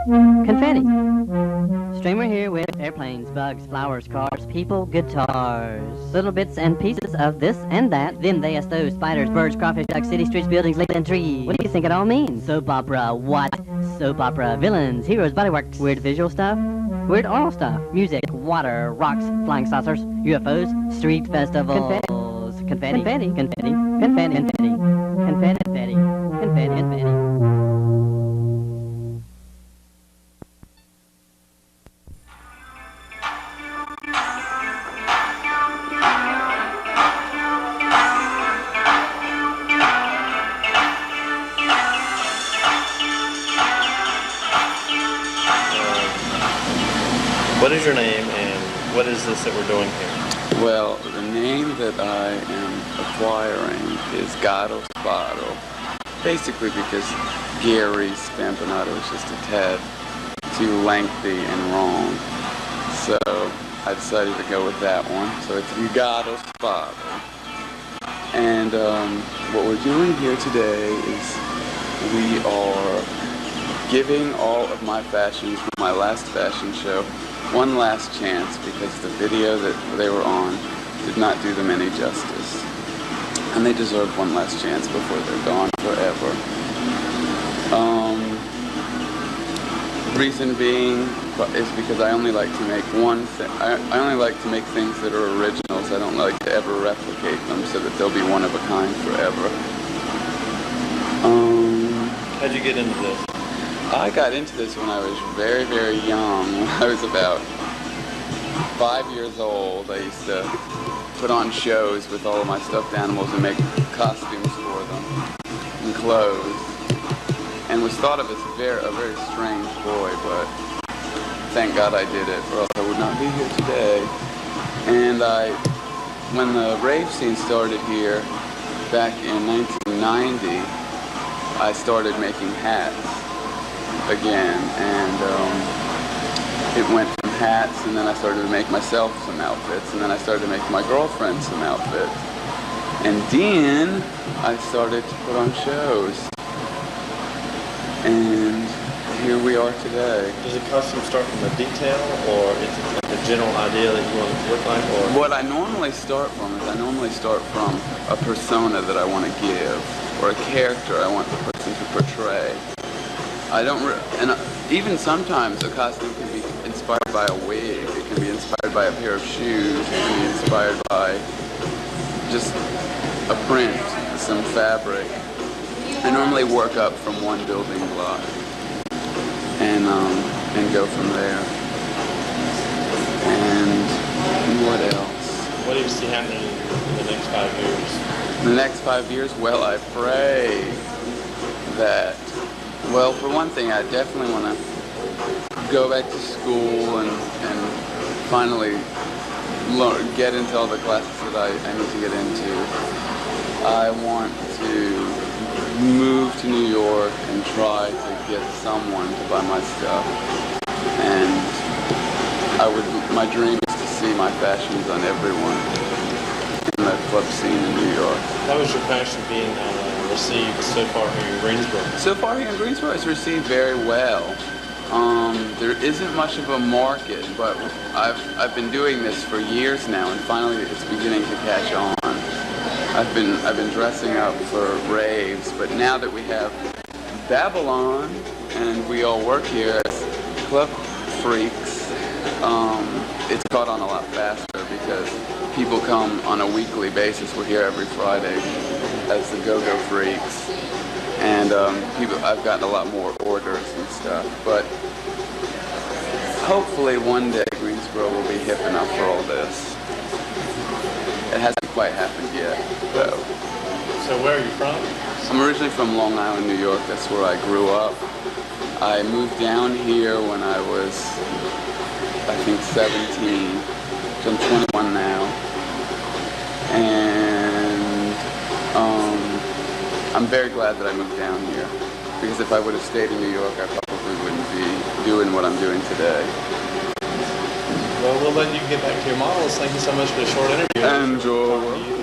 Confetti. Streamer here with airplanes, bugs, flowers, cars, people, guitars. Little bits and pieces of this and that. Then they those spiders, birds, crawfish, ducks, city streets, buildings, lakes, and trees. What do you think it all means? Soap opera, what? Soap opera, villains, heroes, bodywork, weird visual stuff, weird oral stuff, music, water, rocks, flying saucers, UFOs, street festivals. Confetti, confetti, confetti, confetti, confetti, confetti, confetti, confetti, confetti. What is your name and what is this that we're doing here? Well, the name that I am acquiring is Garo Sparo. Basically because Gary Spampanato is just a tad too lengthy and wrong. So I decided to go with that one. So it's Garo Sparo. And what we're doing here today is we are giving all of my fashions from my last fashion show one last chance because the video that they were on did not do them any justice. And they deserve one last chance before they're gone forever. Reason being is because I only like to make one thing. I only like to make things that are originals. I don't like to ever replicate them so that they'll be one of a kind forever. How'd you get into this? I got into this when I was very, very young. When I was about 5 years old, I used to put on shows with all of my stuffed animals and make costumes for them and clothes. And was thought of as a very strange boy, but thank God I did it, or else I would not be here today. And when the rave scene started here back in 1990, I started making hats again, and it went from hats, and then I started to make myself some outfits, and then I started to make my girlfriend some outfits, and then I started to put on shows, and here we are today. Does the costume start from a detail, or is it like a general idea that you want it to look like? Or what I normally start from is a persona that I want to give, or a character I want the person to portray. And even sometimes a costume can be inspired by a wig, it can be inspired by a pair of shoes, it can be inspired by just a print, some fabric. I normally work up from one building block and go from there. And what else? What do you see happening in the next 5 years? In the next 5 years, well, I pray that, well, for one thing, I definitely want to go back to school and finally get into all the classes that I need to get into. I want to move to New York and try to get someone to buy my stuff. And my dream is to see my fashions on everyone in the club scene in New York. How was your fashion being received so far here in Greensboro? So far here in Greensboro, it's received very well. There isn't much of a market, but I've been doing this for years now, and finally it's beginning to catch on. I've been dressing up for raves, but now that we have Babylon and we all work here as club freaks, it's caught on a lot faster because people come on a weekly basis. We're here every Friday as the Go-Go Freaks, and I've gotten a lot more orders and stuff, but hopefully one day Greensboro will be hip enough for all this. It hasn't quite happened yet, though. So where are you from? I'm originally from Long Island, New York. That's where I grew up. I moved down here when I was, I think, 17. So I'm 21 now. And I'm very glad that I moved down here. Because if I would have stayed in New York, I probably wouldn't be doing what I'm doing today. Well, we'll let you get back to your models. Thank you so much for the short interview. Enjoy.